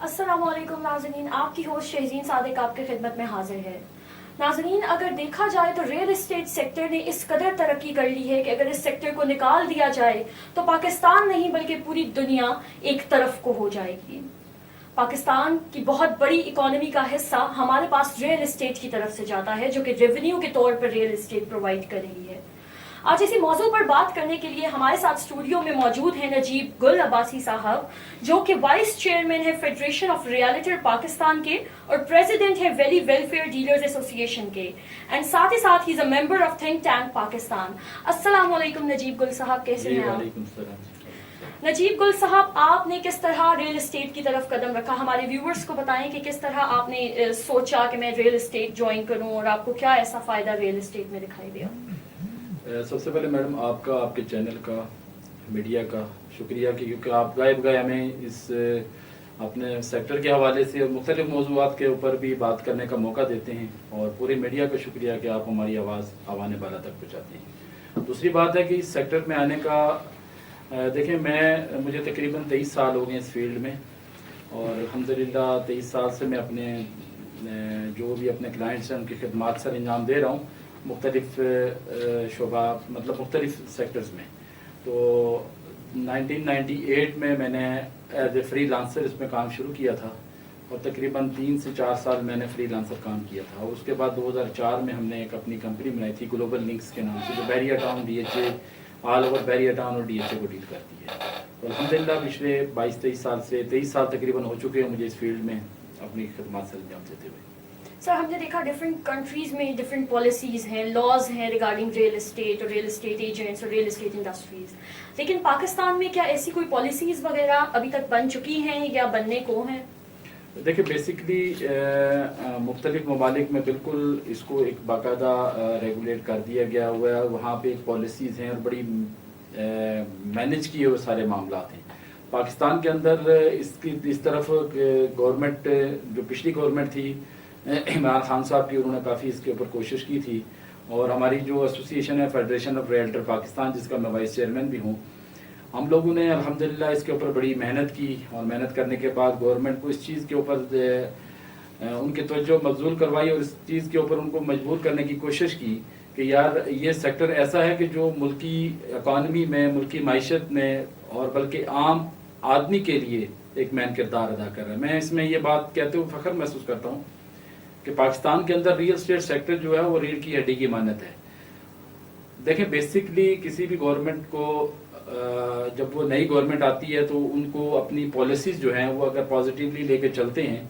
السلام علیکم ناظرین، آپ کی ہوسٹ شہزین صادق آپ کی خدمت میں حاضر ہے۔ ناظرین، اگر دیکھا جائے تو ریئل اسٹیٹ سیکٹر نے اس قدر ترقی کر لی ہے کہ اگر اس سیکٹر کو نکال دیا جائے تو پاکستان نہیں بلکہ پوری دنیا ایک طرف کو ہو جائے گی۔ پاکستان کی بہت بڑی اکانومی کا حصہ ہمارے پاس ریئل اسٹیٹ کی طرف سے جاتا ہے، جو کہ ریونیو کے طور پر ریئل اسٹیٹ پرووائڈ کر رہی ہے۔ آج اسی موضوع پر بات کرنے کے لیے ہمارے ساتھ اسٹوڈیو میں موجود ہیں نجیب گل عباسی صاحب، جو کہ وائس چیئرمین ہے فیڈریشن آف ریئلٹر پاکستان کے اور پریزیڈنٹ ہے ویلی ویلفیئر ڈیلرز ایسوسی ایشن کے، اینڈ ساتھ ہی ساتھ ہی is a member of think tank Pakistan. السلام علیکم نجیب گل صاحب، کیسے ہیں آپ؟ وعلیکم السلام۔ نجیب گل صاحب، آپ نے کس طرح ریئل اسٹیٹ کی طرف قدم رکھا؟ ہمارے ویورز کو بتائیں کہ کس طرح آپ نے سوچا کہ میں ریئل اسٹیٹ جوائن کروں اور آپ کو کیا ایسا فائدہ ریئل اسٹیٹ میں دکھائی دیا؟ سب سے پہلے میڈم آپ کا، آپ کے چینل کا، میڈیا کا شکریہ کہ کیونکہ آپ گائے بگائے ہمیں اس اپنے سیکٹر کے حوالے سے مختلف موضوعات کے اوپر بھی بات کرنے کا موقع دیتے ہیں، اور پورے میڈیا کا شکریہ کہ آپ ہماری آواز آوانے بالا تک پہنچاتے ہیں۔ دوسری بات ہے کہ اس سیکٹر میں آنے کا دیکھیں، مجھے تقریباً 23 سال ہو گئے اس فیلڈ میں، اور الحمدللہ 23 سال سے میں اپنے جو بھی اپنے کلائنٹس ہیں ان کی خدمات سر انجام دے رہا ہوں مختلف شعبہ، مطلب مختلف سیکٹرز میں۔ تو 1998 میں نے ایز اے فری لانسر اس میں کام شروع کیا تھا، اور تقریباً 3 سے 4 سال میں نے فری لانسر کام کیا تھا، اور اس کے بعد 2004 میں ہم نے ایک اپنی کمپنی بنائی تھی گلوبل لنکس کے نام سے، جو Bahria town, D H A, all over Bahria town اور ڈی ایچ اے کو ڈیل کرتی ہے۔ تو الحمدللہ پچھلے 22-23 سال سے 23 سال تقریباً ہو چکے ہیں مجھے اس فیلڈ میں اپنی خدمات سر انجام دیتے ہوئے۔ سر، ہم نے دیکھا ڈفرینٹ کنٹریز میں ڈفرینٹ پالیسیز ہیں، لاز ہیں ریگارڈنگ ریئل اسٹیٹ اور ریئل اسٹیٹ ایجنٹس اور ریئل اسٹیٹ انڈسٹریز، لیکن پاکستان میں کیا ایسی کوئی پالیسیز وغیرہ ابھی تک بن چکی ہیں یا بننے کو ہیں؟ دیکھیں، بیسکلی مختلف ممالک میں بالکل اس کو ایک باقاعدہ ریگولیٹ کر دیا گیا ہوا ہے، وہاں پہ ایک پالیسیز ہیں اور بڑی مینج کیے ہوئے سارے معاملات ہیں۔ پاکستان کے اندر اس طرف گورنمنٹ، جو پچھلی گورنمنٹ تھی عمران خان صاحب کی، انہوں نے کافی اس کے اوپر کوشش کی تھی، اور ہماری جو ایسوسی ایشن ہے فیڈریشن آف ریئلٹر پاکستان، جس کا میں وائس چیئرمین بھی ہوں، ہم لوگوں نے الحمدللہ اس کے اوپر بڑی محنت کی، اور محنت کرنے کے بعد گورنمنٹ کو اس چیز کے اوپر ان کی توجہ مبذول کروائی، اور اس چیز کے اوپر ان کو مجبور کرنے کی کوشش کی کہ یار یہ سیکٹر ایسا ہے کہ جو ملکی اکانومی میں، ملکی معیشت میں، اور بلکہ عام آدمی کے لیے ایک مین کردار ادا کر رہا ہے۔ میں اس میں یہ بات کہتے ہوئے فخر محسوس کرتا ہوں کہ پاکستان کے اندر ریئل اسٹیٹ سیکٹر جو ہے وہ ریڑھ کی ہڈی کی مانت ہے۔ دیکھیں، بیسکلی کسی بھی گورنمنٹ کو جب وہ نئی گورنمنٹ آتی ہے تو ان کو اپنی پالیسیز جو ہیں وہ اگر پازیٹیولی لے کے چلتے ہیں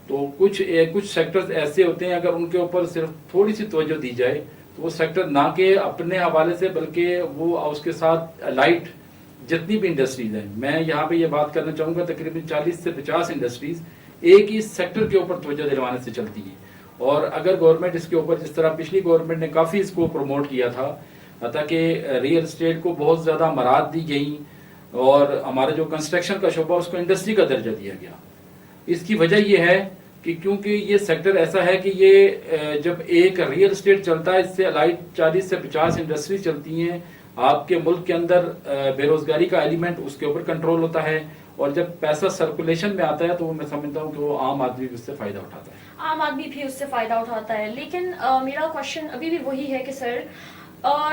تو کچھ سیکٹرز ایسے ہوتے ہیں اگر ان کے اوپر صرف تھوڑی سی توجہ دی جائے تو وہ سیکٹر نہ کہ اپنے حوالے سے بلکہ وہ اس کے ساتھ لائٹ جتنی بھی انڈسٹریز ہیں، میں یہاں پہ یہ بات کرنا چاہوں گا تقریباً 40 سے 50 انڈسٹریز ایک ہی سیکٹر کے اوپر توجہ دلوانے سے چلتی ہیں، اور اگر گورنمنٹ اس کے اوپر، جس طرح پچھلی گورنمنٹ نے کافی اس کو پروموٹ کیا تھا تاکہ ریئل اسٹیٹ کو بہت زیادہ مراد دی گئیں، اور ہمارا جو کنسٹرکشن کا شعبہ اس کو انڈسٹری کا درجہ دیا گیا۔ اس کی وجہ یہ ہے کہ کیونکہ یہ سیکٹر ایسا ہے کہ یہ جب ایک ریئل اسٹیٹ چلتا ہے، اس سے الائٹ 40 سے 50 انڈسٹری چلتی ہیں، آپ کے ملک کے اندر بے روزگاری کا ایلیمنٹ اس کے اوپر کنٹرول ہوتا ہے، اور جب پیسہ سرکولیشن میں آتا ہے تو میں سمجھتا ہوں کہ وہ عام آدمی بھی اس سے فائدہ اٹھاتا ہے۔ عام آدمی بھی اس سے فائدہ اٹھاتا ہے، لیکن میرا کوشچن ابھی بھی وہی ہے کہ سر،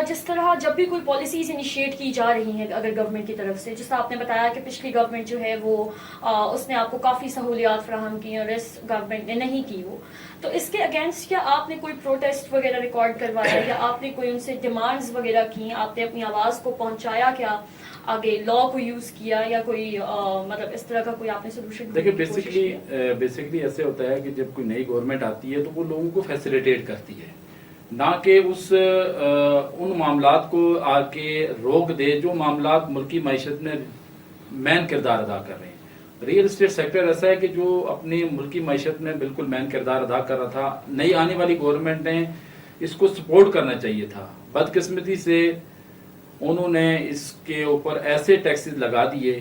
جس طرح جب بھی کوئی پالیسیز انیشیٹ کی جا رہی ہیں اگر گورنمنٹ کی طرف سے، جس طرح آپ نے بتایا کہ پچھلی گورنمنٹ جو ہے وہ اس نے آپ کو کافی سہولیات فراہم کی اور اس گورنمنٹ نے نہیں کی وہ، تو اس کے اگینسٹ کیا آپ نے کوئی پروٹیسٹ وغیرہ ریکارڈ کروایا یا آپ نے کوئی ان سے ڈیمانڈز وغیرہ کی؟ آپ نے اپنی آواز کو پہنچایا کیا آگے، لا کو یوز کیا یا کوئی مطلب اس طرح کا کوئی آپ نے سولوشن؟ دیکھیں، بیسکلی ایسے ہوتا ہے کہ جب کوئی نئی گورنمنٹ آتی ہے تو وہ لوگوں کو فیسیلیٹیٹ کرتی ہے، نہ کہ ان معاملات کو آ کے روک دے جو معاملات ملکی معیشت میں مین کردار ادا کر رہے ہیں۔ ریئل اسٹیٹ سیکٹر ایسا ہے کہ جو اپنی ملکی معیشت میں بالکل مین کردار ادا کر رہا تھا، نئی آنے والی گورنمنٹ نے اس کو سپورٹ کرنا چاہیے تھا۔ بدقسمتی سے انہوں نے اس کے اوپر ایسے ٹیکسز لگا دیے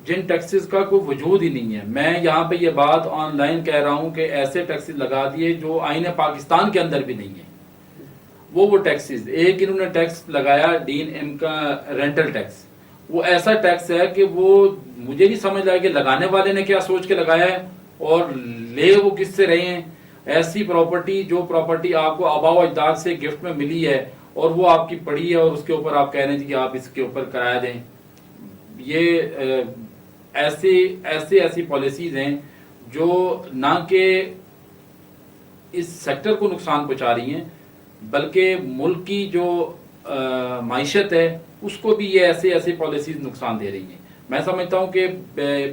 جن ٹیکسز کا کوئی وجود ہی نہیں ہے۔ میں یہاں پہ یہ بات آن لائن کہہ رہا ہوں کہ ایسے ٹیکسز لگا دیے جو آئین پاکستان کے اندر بھی نہیں ہے۔ وہ ٹیکسز، ایک انہوں نے ٹیکس لگایا ڈین ایم کا رینٹل ٹیکس، وہ ایسا ٹیکس ہے کہ وہ مجھے نہیں سمجھ آیا کہ لگانے والے نے کیا سوچ کے لگایا ہے اور لے وہ کس سے رہے ہیں. ایسی پراپرٹی جو پراپرٹی آپ کو آباء و اجداد سے گفٹ میں ملی ہے اور وہ آپ کی پڑی ہے اور اس کے اوپر آپ کہہ رہے ہیں کہ آپ اس کے اوپر کرایہ دیں. یہ ایسی پالیسیز ہیں جو نہ کہ اس سیکٹر کو نقصان پہنچا رہی ہیں بلکہ ملک کی جو معیشت ہے اس کو بھی یہ ایسی پالیسیز نقصان دے رہی ہیں. میں سمجھتا ہوں کہ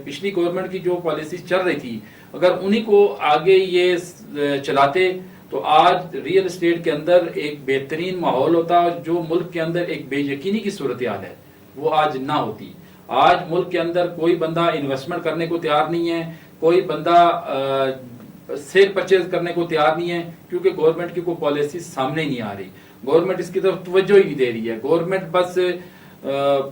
پچھلی گورنمنٹ کی جو پالیسیز چل رہی تھی اگر انہی کو آگے یہ چلاتے تو آج ریئل اسٹیٹ کے اندر ایک بہترین ماحول ہوتا. جو ملک کے اندر ایک بے یقینی کی صورتحال ہے وہ آج نہ ہوتی. آج ملک کے اندر کوئی بندہ انویسٹمنٹ کرنے کو تیار نہیں ہے, کوئی بندہ سیل پرچیز کرنے کو تیار نہیں ہے کیونکہ گورنمنٹ کی کوئی پالیسی سامنے نہیں آ رہی. گورنمنٹ اس کی طرف توجہ ہی نہیں دے رہی ہے. گورنمنٹ بس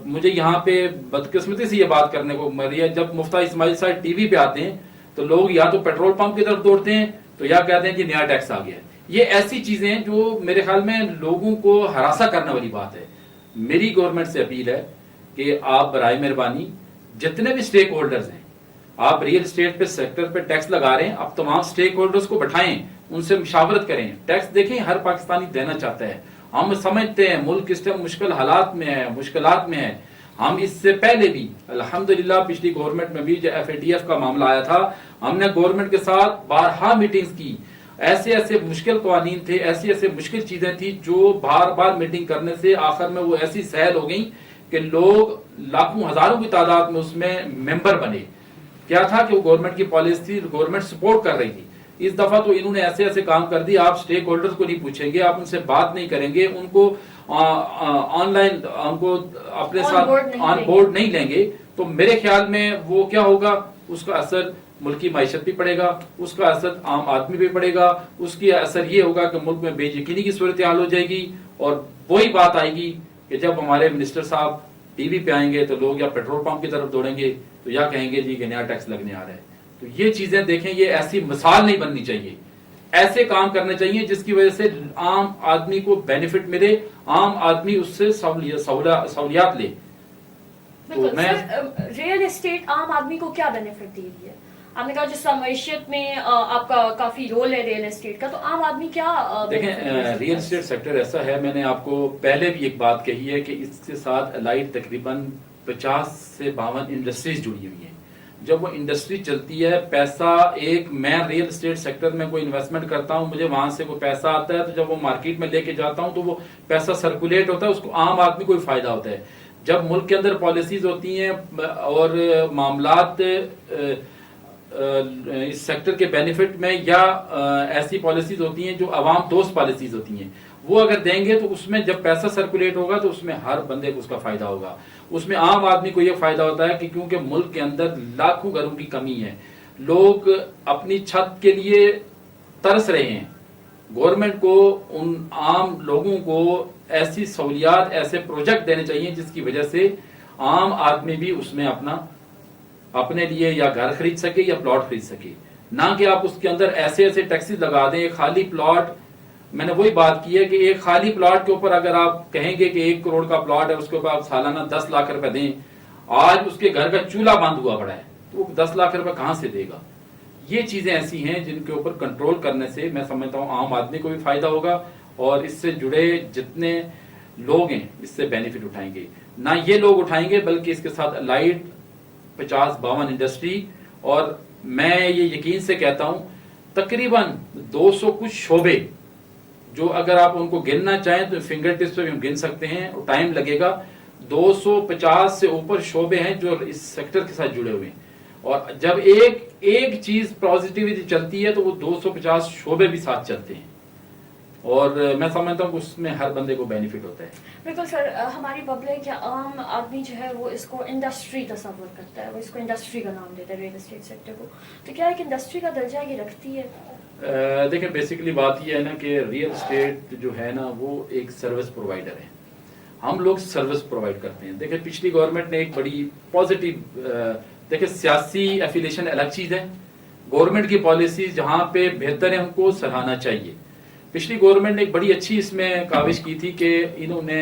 مجھے یہاں پہ بدقسمتی سے یہ بات کرنے کو مل رہی ہے, جب مفتیٰ اسماعیل صاحب ٹی وی پہ آتے ہیں تو لوگ یا تو پیٹرول پمپ کی طرف دوڑتے ہیں تو یا کہتے ہیں کہ نیا ٹیکس آ گیا ہے. یہ ایسی چیزیں ہیں جو میرے خیال میں لوگوں کو ہراساں کرنے والی بات ہے. میری گورنمنٹ سے اپیل ہے کہ آپ برائے مہربانی جتنے بھی سٹیک ہولڈرز ہیں, آپ ریئل اسٹیٹ پہ سیکٹر پہ ٹیکس لگا رہے ہیں, آپ تمام سٹیک ہولڈرز کو بٹھائیں, ان سے مشاورت کریں. ٹیکس دیکھیں ہر پاکستانی دینا چاہتا ہے. ہم سمجھتے ہیں ملک اس ٹائم مشکل حالات میں ہے, مشکلات میں ہے. ہم اس سے پہلے بھی الحمدللہ پچھلی گورنمنٹ میں بھی جو FATF کا معاملہ آیا تھا, ہم نے گورنمنٹ کے ساتھ بارہا میٹنگز کی. ایسے مشکل قوانین تھے, ایسے مشکل چیزیں تھی جو بار بار میٹنگ کرنے سے آخر میں وہ ایسی سہل ہو گئی کہ لوگ لاکھوں ہزاروں کی تعداد میں اس میں ممبر بنے. کیا تھا کہ وہ گورنمنٹ کی پالیسی تھی, گورنمنٹ سپورٹ کر رہی تھی. اس دفعہ تو انہوں نے ایسے کام کر دی, آپ سٹیک ہولڈرز کو نہیں پوچھیں گے, آپ ان سے بات نہیں کریں گے, ان کو آن لائن ان کو اپنے ساتھ آن بورڈ نہیں لیں گے. تو میرے خیال میں وہ کیا ہوگا, اس کا اثر ملکی معیشت بھی پڑے گا, اس کا اثر عام آدمی بھی پڑے گا. اس کی اثر یہ ہوگا کہ ملک میں بے یقینی کی صورتحال ہو جائے گی. اور وہی بات آئے گی کہ جب ہمارے منسٹر صاحب ٹی وی پہ آئیں گے تو لوگ یا پیٹرول پمپ کی طرف دوڑیں گے تو یا کہیں گے جی کہ نیا ٹیکس لگنے آ رہا ہے. تو یہ چیزیں دیکھیں, یہ ایسی مثال نہیں بننی چاہیے. ایسے کام کرنے چاہیے جس کی وجہ سے عام آدمی کو بینیفٹ ملے, عام آدمی اس سے سہولیات لے. بالکل سر, ریئل اسٹیٹ عام آدمی کو کیا بینیفٹ دے رہی ہے؟ آپ نے کہا جس معیشت میں آپ کا کافی رول ہے ریئل اسٹیٹ کا, تو عام آدمی کیا دیکھیں ریئل اسٹیٹ سیکٹر ایسا ہے, میں نے آپ کو پہلے بھی ایک بات کہی ہے کہ اس کے ساتھ الائڈ تقریباً 50 سے 52 انڈسٹریز جڑی ہوئی ہیں. جب وہ انڈسٹری چلتی ہے, پیسہ میں ریئل اسٹیٹ سیکٹر میں کوئی انویسٹمنٹ کرتا ہوں, مجھے وہاں سے کوئی پیسہ آتا ہے, تو جب وہ مارکیٹ میں لے کے جاتا ہوں تو وہ پیسہ سرکولیٹ ہوتا ہے, اس کو عام آدمی کو بھی فائدہ ہوتا ہے. جب ملک کے اندر پالیسیز ہوتی ہیں اور معاملات اس سیکٹر کے بینیفٹ میں یا ایسی پالیسیز ہوتی ہیں جو عوام دوست پالیسیز ہوتی ہیں, وہ اگر دیں گے تو اس میں جب پیسہ سرکولیٹ ہوگا تو اس میں ہر بندے کو اس کا فائدہ ہوگا. اس میں عام آدمی کو یہ فائدہ ہوتا ہے کہ کیونکہ ملک کے اندر لاکھوں گھروں کی کمی ہے, لوگ اپنی چھت کے لیے ترس رہے ہیں. گورنمنٹ کو ان عام لوگوں کو ایسی سہولیات, ایسے پروجیکٹ دینے چاہیے جس کی وجہ سے عام آدمی بھی اس میں اپنے لیے یا گھر خرید سکے یا پلاٹ خرید سکے. نہ کہ آپ اس کے اندر ایسے ٹیکسز لگا دیں. خالی پلاٹ, میں نے وہی بات کی ہے کہ ایک خالی پلاٹ کے اوپر اگر آپ کہیں گے کہ 1 کروڑ کا پلاٹ ہے, اس کے اوپر آپ سالانہ 10 لاکھ روپے دیں, آج اس کے گھر کا چولہا بند ہوا پڑا ہے تو وہ 10 لاکھ روپے کہاں سے دے گا؟ یہ چیزیں ایسی ہیں جن کے اوپر کنٹرول کرنے سے میں سمجھتا ہوں عام آدمی کو بھی فائدہ ہوگا اور اس سے جڑے جتنے لوگ ہیں اس سے بینیفٹ اٹھائیں گے. نہ یہ لوگ اٹھائیں گے بلکہ اس کے ساتھ لائٹ 50-52 انڈسٹری, اور میں یہ یقین سے کہتا ہوں تقریباً 200 کچھ شعبے جو اگر آپ ان کو گننا چاہیں تو فنگر ٹپس پہ بھی ہم گن سکتے ہیں, اور ٹائم لگے گا. 250 سے اوپر شعبے ہیں جو اس سیکٹر کے ساتھ جڑے ہوئے ہیں, اور جب ایک چیز پازیٹیوٹی چلتی ہے تو وہ 250 شعبے بھی ساتھ چلتے ہیں, اور میں سمجھتا ہوں کہ اس میں ہر بندے کو بینیفٹ ہوتا ہے. بالکل سر, ہماری پبلک یا عام آدمی جو ہے وہ اس کو انڈسٹری تصور کرتا ہے, وہ اس کو انڈسٹری کا نام دیتا ہے ریئل اسٹیٹ سیکٹر کو. تو کیا ایک انڈسٹری کا درجہ یہ رکھتی ہے؟ دیکھیں بیسیکلی بات یہ ہے نا کہ ریئل اسٹیٹ جو ہے نا وہ ایک سروس پرووائڈر ہے. ہم لوگ سروس پرووائڈ کرتے ہیں. دیکھیں پچھلی گورنمنٹ نے ایک بڑی پازیٹیو, دیکھیں سیاسی ایفیلیشن الگ چیز ہے, گورنمنٹ کی پالیسیز جہاں پہ بہتر ہے ہم کو سراہنا چاہیے. پچھلی گورنمنٹ نے ایک بڑی اچھی اس میں کاوش کی تھی کہ انہوں نے